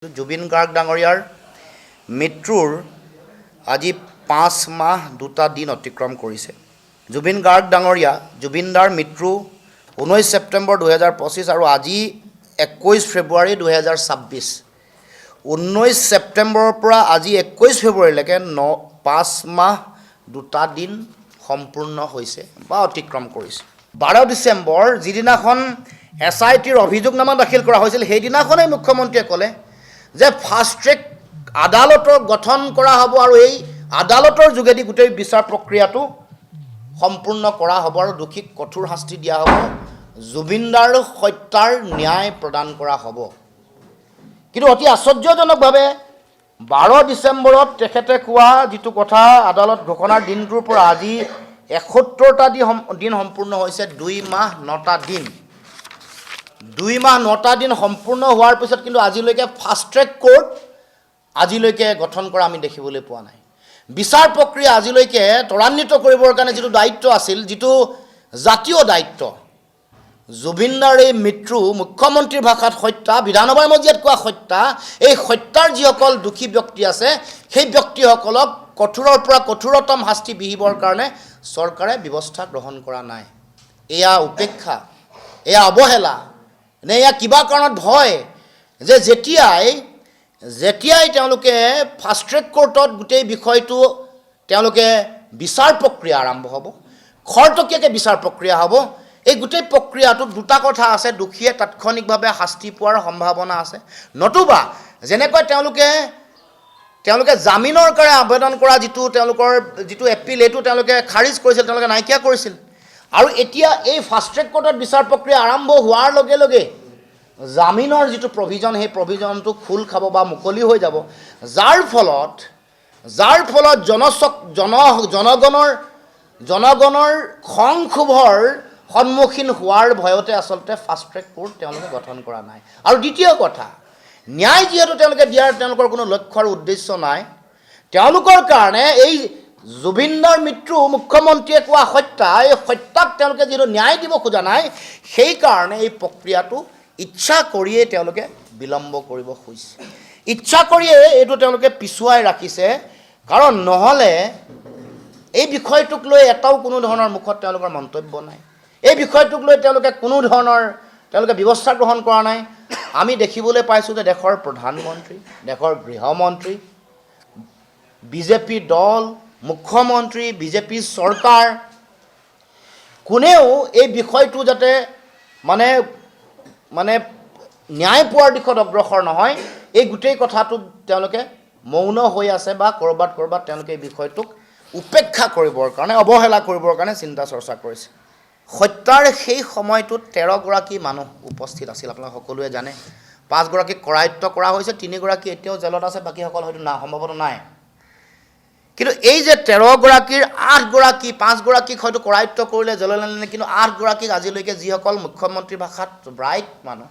জুবিন গাৰ্গ ডাঙৰীয়াৰ মৃত্যুৰ আজি 5 মাহ 2টা দিন অতিক্ৰম কৰিছে। জুবিন গাৰ্গ ডাঙৰীয়া জুবিনদাৰ মৃত্যু 19 ছেপ্টেম্বৰ 2025 আৰু আজি 21 ফেব্ৰুৱাৰী 2026। 19 ছেপ্টেম্বৰৰ পৰা আজি 21 ফেব্ৰুৱাৰীলৈকে 5 মাহ 2টা দিন সম্পূৰ্ণ হৈছে বা অতিক্ৰম কৰিছে। 12 ডিচেম্বৰ যিদিনাখন SITৰ অভিযোগনামা দাখিল কৰা হৈছিল সেইদিনাখনেই মুখ্যমন্ত্ৰীয়ে ক'লে যে ফাষ্ট ট্ৰেক আদালতৰ গঠন কৰা হ'ব আৰু এই আদালতৰ যোগেদি গোটেই বিচাৰ প্ৰক্ৰিয়াটো সম্পূৰ্ণ কৰা হ'ব আৰু দোষীক কঠোৰ শাস্তি দিয়া হ'ব, জুবিনদাৰ হত্যাৰ ন্যায় প্ৰদান কৰা হ'ব। কিন্তু অতি আশ্চৰ্যজনকভাৱে 12 ডিচেম্বৰত তেখেতে কোৱা যিটো কথা আদালত ঘোষণাৰ দিনটোৰ পৰা আজি 71টা দিন সম্পূৰ্ণ হৈছে। 2 মাহ 9টা দিন 2 মাহ 9টা দিন সম্পূৰ্ণ হোৱাৰ পিছত কিন্তু আজিলৈকে ফাষ্ট ট্ৰেক কোৰ্ট আজিলৈকে গঠন কৰা আমি দেখিবলৈ পোৱা নাই। বিচাৰ প্ৰক্ৰিয়া আজিলৈকে ত্বৰান্বিত কৰিবৰ কাৰণে যিটো দায়িত্ব আছিল, যিটো জাতীয় দায়িত্ব, জুবিনদাৰ এই মৃত্যু মুখ্যমন্ত্ৰীৰ ভাষাত হত্যা, বিধানসভাৰ মজিয়াত কোৱা হত্যা, এই হত্যাৰ যিসকল দোষী ব্যক্তি আছে সেই ব্যক্তিসকলক কঠোৰৰ পৰা কঠোৰতম শাস্তি বিহিবৰ কাৰণে চৰকাৰে ব্যৱস্থা গ্ৰহণ কৰা নাই। এয়া উপেক্ষা, এয়া অৱহেলা নে এয়া কিবা কাৰণত ভয় যে যেতিয়াই তেওঁলোকে ফাষ্ট ট্ৰেক কোৰ্টত গোটেই বিষয়টো তেওঁলোকে বিচাৰ প্ৰক্ৰিয়া আৰম্ভ হ'ব, খৰতকীয়াকৈ বিচাৰ প্ৰক্ৰিয়া হ'ব, এই গোটেই প্ৰক্ৰিয়াটোত দুটা কথা আছে। দোষীয়ে তাৎক্ষণিকভাৱে শাস্তি পোৱাৰ সম্ভাৱনা আছে, নতুবা যেনেকৈ তেওঁলোকে জামিনৰ কাৰণে আবেদন কৰা যিটো এপিল এইটো তেওঁলোকে খাৰিজ কৰিছিল, তেওঁলোকে নাইকিয়া কৰিছিল। আৰু এতিয়া এই ফাষ্ট ট্ৰেক কোৰ্টত বিচাৰ প্ৰক্ৰিয়া আৰম্ভ হোৱাৰ লগে লগে জামিনৰ যিটো প্ৰভিজন সেই প্ৰভিজনটো খোল খাব বা মুকলি হৈ যাব, যাৰ ফলত জনগণৰ খং ক্ষোভৰ সন্মুখীন হোৱাৰ ভয়তে আচলতে ফাষ্ট ট্ৰেক কোৰ্ট তেওঁলোকে গঠন কৰা নাই। আৰু দ্বিতীয় কথা, ন্যায় যিহেতু তেওঁলোকে দিয়াৰ তেওঁলোকৰ কোনো লক্ষ্য আৰু উদ্দেশ্য নাই, তেওঁলোকৰ কাৰণে এই জুবিনদাৰ মৃত্যু মুখ্যমন্ত্ৰীয়ে কোৱা হত্যা, এই হত্যাক তেওঁলোকে যিহেতু ন্যায় দিব খোজা নাই, সেইকাৰণে এই প্ৰক্ৰিয়াটো ইচ্ছা কৰিয়েই তেওঁলোকে বিলম্ব কৰিব খুজিছে, ইচ্ছা কৰিয়ে এইটো তেওঁলোকে পিছুৱাই ৰাখিছে। কাৰণ নহ'লে এই বিষয়টোক লৈ এটাও কোনো ধৰণৰ মুখত তেওঁলোকৰ মন্তব্য নাই, এই বিষয়টোক লৈ তেওঁলোকে কোনো ধৰণৰ ব্যৱস্থা গ্ৰহণ কৰা নাই। আমি দেখিবলৈ পাইছোঁ যে দেশৰ প্ৰধানমন্ত্ৰী, দেশৰ গৃহমন্ত্ৰী, বিজেপি দল, মুখ্যমন্ত্ৰী, বিজেপি চৰকাৰ কোনেও এই বিষয়টো যাতে মানে ন্যায় পোৱাৰ দিশত অগ্ৰসৰ নহয়, এই গোটেই কথাটোত তেওঁলোকে মৌন হৈ আছে বা ক'ৰবাত তেওঁলোকে এই বিষয়টোক উপেক্ষা কৰিবৰ কাৰণে, অৱহেলা কৰিবৰ কাৰণে চিন্তা চৰ্চা কৰিছে। হত্যাৰ সেই সময়টোত 13গৰাকী মানুহ উপস্থিত আছিল, আপোনালোকে সকলোৱে জানে। 5গৰাকীক কৰায়ত্ব কৰা হৈছে, 3গৰাকী এতিয়াও জেলত আছে, বাকীসকল হয়তো সম্ভৱতঃ নাই। কিন্তু এই যে 13গৰাকীৰ 5গৰাকীক হয়তো কৰায়ত্ব কৰিলে, জেললৈ নিলে, কিন্তু 8গৰাকীক আজিলৈকে যিসকল মুখ্যমন্ত্ৰীৰ ভাষাত ব্ৰাইট মানুহ,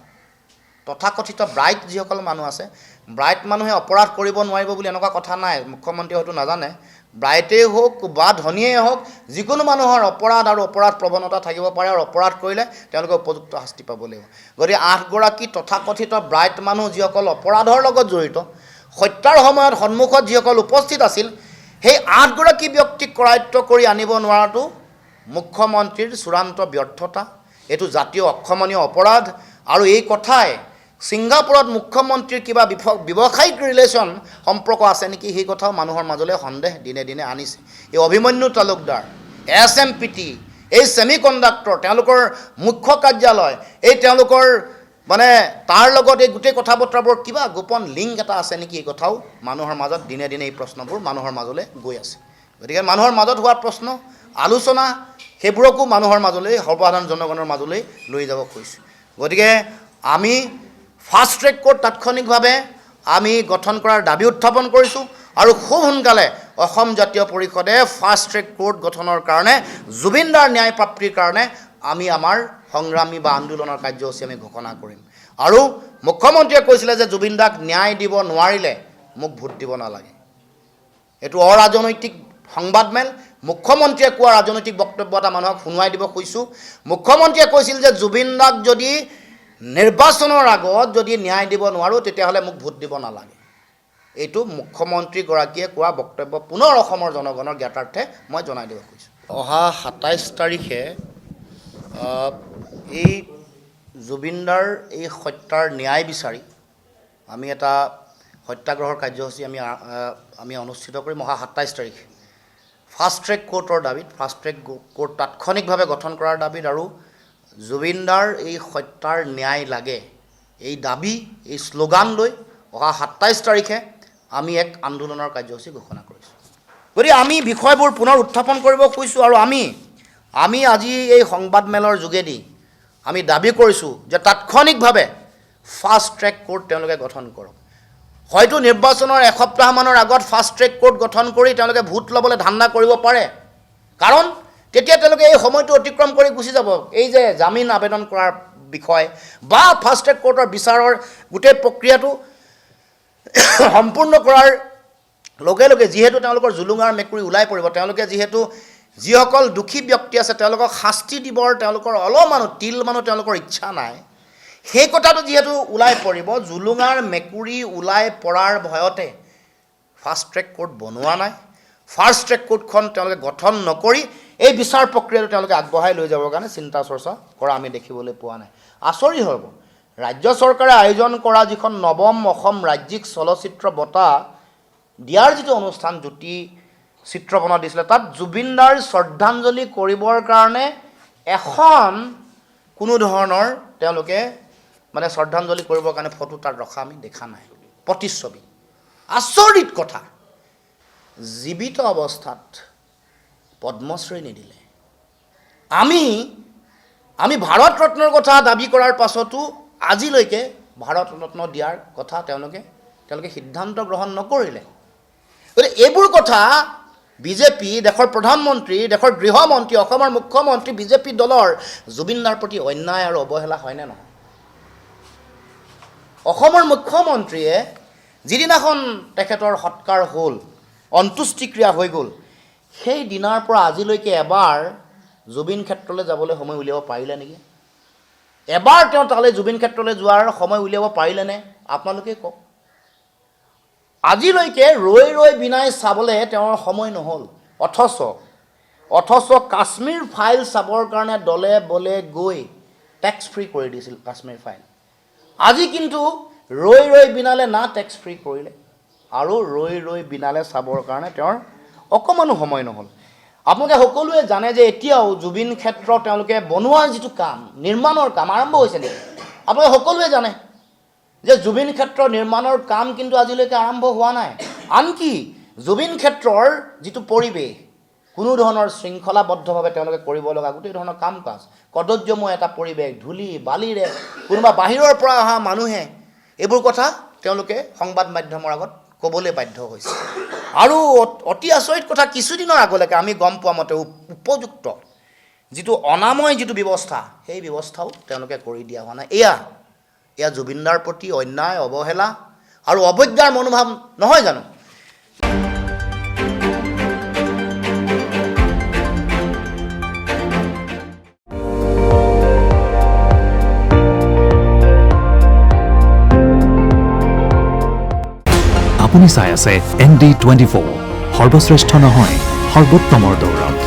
তথাকথিত ব্ৰাইট যিসকল মানুহ আছে, ব্ৰাইট মানুহে অপৰাধ কৰিব নোৱাৰিব বুলি এনেকুৱা কথা নাই। মুখ্যমন্ত্ৰীয়ে হয়তো নাজানে, ব্ৰাইটেই হওক বা ধনীয়েই হওক, যিকোনো মানুহৰ অপৰাধ আৰু অপৰাধ প্ৰৱণতা থাকিব পাৰে আৰু অপৰাধ কৰিলে তেওঁলোকে উপযুক্ত শাস্তি পাব লাগিব। গতিকে 8গৰাকী তথাকথিত ব্ৰাইট মানুহ যিসকল অপৰাধৰ লগত জড়িত, হত্যাৰ সময়ত সন্মুখত যিসকল উপস্থিত আছিল, সেই 8গৰাকী ব্যক্তিক কৰায়ত্ব কৰি আনিব নোৱাৰাটো মুখ্যমন্ত্ৰীৰ চূড়ান্ত ব্যৰ্থতা, এইটো জাতীয় অক্ষমনীয় অপৰাধ। আৰু এই কথাই ছিংগাপুৰত মুখ্যমন্ত্ৰীৰ কিবা ব্যৱসায়িক ৰিলেশ্যন সম্পৰ্ক আছে নেকি, সেই কথাও মানুহৰ মাজলৈ সন্দেহ দিনে দিনে আনিছে। এই অভিমন্যু তালুকদাৰ, SMPT, এই ছেমি কণ্ডাক্টৰ, তেওঁলোকৰ মুখ্য কাৰ্যালয়, এই তেওঁলোকৰ তাৰ লগত এই গোটেই কথা বতৰাবোৰ কিবা গোপন লিংক এটা আছে নেকি, এই কথাও মানুহৰ মাজত দিনে দিনে এই প্ৰশ্নবোৰ মানুহৰ মাজলৈ গৈ আছে। গতিকে মানুহৰ মাজত হোৱা প্ৰশ্ন আলোচনা সেইবোৰকো মানুহৰ মাজলৈ, সৰ্বসাধাৰণ জনগণৰ মাজলৈ লৈ যাব খুজিছোঁ। গতিকে আমি ফাষ্ট ট্ৰেক কোৰ্ট তাৎক্ষণিকভাৱে আমি গঠন কৰাৰ দাবী উত্থাপন কৰিছোঁ আৰু খুব সোনকালে অসম জাতীয় পৰিষদে ফাষ্ট ট্ৰেক কোৰ্ট গঠনৰ কাৰণে, জুবিনদাৰ ন্যায় প্ৰাপ্তিৰ কাৰণে আমি আমাৰ সংগ্ৰামী বা আন্দোলনৰ কাৰ্যসূচী আমি ঘোষণা কৰিম। আৰু মুখ্যমন্ত্ৰীয়ে কৈছিলে যে জুবিনদাক ন্যায় দিব নোৱাৰিলে মোক ভোট দিব নালাগে। এইটো অৰাজনৈতিক সংবাদমেল, মুখ্যমন্ত্ৰীয়ে কোৱা ৰাজনৈতিক বক্তব্য এটা মানুহক শুনুৱাই দিব খুজিছোঁ। মুখ্যমন্ত্ৰীয়ে কৈছিল যে জুবিনদাক যদি নিৰ্বাচনৰ আগত যদি ন্যায় দিব নোৱাৰোঁ তেতিয়াহ'লে মোক ভোট দিব নালাগে। এইটো মুখ্যমন্ত্ৰীগৰাকীয়ে কোৱা বক্তব্য পুনৰ অসমৰ জনগণৰ জ্ঞাতাৰ্থে মই জনাই দিব খুজিছোঁ। অহা 27 তাৰিখে এই জুবিনদাৰ এই হত্যাৰ ন্যায় বিচাৰি আমি এটা সত্যাগ্ৰহৰ কাৰ্যসূচী আমি অনুষ্ঠিত কৰিম। অহা 27 তাৰিখে ফাষ্ট ট্ৰেক কোৰ্টৰ দাবীত, ফাষ্ট ট্ৰেক কোৰ্ট তাৎক্ষণিকভাৱে গঠন কৰাৰ দাবীত আৰু জুবিনদাৰ এই হত্যাৰ ন্যায় লাগে এই দাবী, এই শ্লোগান লৈ অহা 27 তাৰিখে আমি এক আন্দোলনৰ কাৰ্যসূচী ঘোষণা কৰিছোঁ। গতিকে আমি বিষয়বোৰ পুনৰ উত্থাপন কৰিব খুজিছোঁ আৰু আমি আজি এই সংবাদমেলৰ যোগেদি আমি দাবী কৰিছোঁ যে তাৎক্ষণিকভাৱে ফাষ্ট ট্ৰেক কোৰ্ট তেওঁলোকে গঠন কৰক। হয়তো নিৰ্বাচনৰ এসপ্তাহমানৰ আগত ফাষ্ট ট্ৰেক কোৰ্ট গঠন কৰি তেওঁলোকে ভোট ল'বলৈ ধান্দা কৰিব পাৰে, কাৰণ তেতিয়া তেওঁলোকে এই সময়টো অতিক্ৰম কৰি গুচি যাব। এই যে জামিন আবেদন কৰাৰ বিষয় বা ফাষ্ট ট্ৰেক কোৰ্টৰ বিচাৰৰ গোটেই প্ৰক্ৰিয়াটো সম্পূৰ্ণ কৰাৰ লগে লগে যিহেতু তেওঁলোকৰ জুলুঙাৰ মেকুৰী ওলাই পৰিব, তেওঁলোকে যিহেতু যিসকল দোষী ব্যক্তি আছে তেওঁলোকক শাস্তি দিবৰ তেওঁলোকৰ অলপমানো তিলমানো তেওঁলোকৰ ইচ্ছা নাই, সেই কথাটো যিহেতু ওলাই পৰিব, জুলুঙাৰ মেকুৰী ওলাই পৰাৰ ভয়তে ফাষ্ট ট্ৰেক কোৰ্ট বনোৱা নাই। ফাষ্ট ট্ৰেক কোৰ্টখন তেওঁলোকে গঠন নকৰি এই বিচাৰ প্ৰক্ৰিয়াটো তেওঁলোকে আগবঢ়াই লৈ যাবৰ কাৰণে চিন্তা চৰ্চা কৰা আমি দেখিবলৈ পোৱা নাই। আচৰিত হ'ব, ৰাজ্য চৰকাৰে আয়োজন কৰা যিখন 9ম অসম ৰাজ্যিক চলচ্চিত্ৰ বঁটা দিয়াৰ যিটো অনুষ্ঠান জ্যোতি চিত্ৰপণত দিছিলে, তাত জুবিনদাৰ শ্ৰদ্ধাঞ্জলি কৰিবৰ কাৰণে এখন কোনো ধৰণৰ তেওঁলোকে মানে শ্ৰদ্ধাঞ্জলি কৰিবৰ কাৰণে ফটো তাত ৰখা আমি দেখা নাই, প্ৰতিচ্ছবি। আচৰিত কথা, জীৱিত অৱস্থাত পদ্মশ্ৰী নিদিলে। আমি ভাৰত ৰত্নৰ কথা দাবী কৰাৰ পাছতো আজিলৈকে ভাৰত ৰত্ন দিয়াৰ কথা তেওঁলোকে সিদ্ধান্ত গ্ৰহণ নকৰিলে। গতিকে এইবোৰ কথা বিজেপি, দেশৰ প্ৰধানমন্ত্ৰী, দেশৰ গৃহমন্ত্ৰী, অসমৰ মুখ্যমন্ত্ৰী, বিজেপি দলৰ জুবিনদাৰ প্ৰতি অন্যায় আৰু অৱহেলা হয়নে নহয়? অসমৰ মুখ্যমন্ত্ৰীয়ে যিদিনাখন তেখেতৰ সৎকাৰ হ'ল, অন্ত্যেষ্টিক্ৰিয়া হৈ গ'ল, সেই দিনাৰ পৰা আজিলৈকে এবাৰ জুবিন ক্ষেত্ৰলৈ যাবলৈ সময় উলিয়াব পাৰিলে নেকি? এবাৰ তেওঁ তালৈ জুবিন ক্ষেত্ৰলৈ যোৱাৰ সময় উলিয়াব পাৰিলেনে? আপোনালোকে কওক। আজিলৈকে ৰৈ বিনাই চাবলৈ তেওঁৰ সময় নহ'ল, অথচ কাশ্মীৰ ফাইল চাবৰ কাৰণে দলে বলে গৈ টেক্স ফ্ৰী কৰি দিছিল কাশ্মীৰ ফাইল। আজি কিন্তু ৰৈ বিনালে না টেক্স ফ্ৰী কৰিলে আৰু ৰৈ বিনালে চাবৰ কাৰণে তেওঁৰ অকণমানো সময় নহ'ল। আপোনালোকে সকলোৱে জানে যে এতিয়াও জুবিন ক্ষেত্ৰ তেওঁলোকে বনোৱাৰ যিটো কাম, নিৰ্মাণৰ কাম আৰম্ভ হৈছে নেকি? আপোনালোকে সকলোৱে জানে যে জুবিন ক্ষেত্ৰ নিৰ্মাণৰ কাম কিন্তু আজিলৈকে আৰম্ভ হোৱা নাই। আনকি জুবিন ক্ষেত্ৰৰ যিটো পৰিৱেশ, কোনো ধৰণৰ শৃংখলাবদ্ধভাৱে তেওঁলোকে কৰিব লগা গোটেই ধৰণৰ কাম কাজ, কদৰ্যময় এটা পৰিৱেশ, ধূলি বালিৰে কোনোবা বাহিৰৰ পৰা অহা মানুহে এইবোৰ কথা তেওঁলোকে সংবাদ মাধ্যমৰ আগত ক'বলৈ বাধ্য হৈছে। আৰু অতি আচৰিত কথা, কিছুদিনৰ আগলৈকে আমি গম পোৱা মতে উপযুক্ত যিটো অনাময় যিটো ব্যৱস্থা, সেই ব্যৱস্থাও তেওঁলোকে কৰি দিয়া হোৱা নাই। এয়া জুবিনদাৰ প্ৰতি অন্যায়, অৱহেলা আৰু অৱজ্ঞাৰ মনোভাৱ নহয় জানো? আপুনি চাই আছে ND24, সৰ্বশ্ৰেষ্ঠ নহয় সৰ্বোত্তমৰ দৌৰত।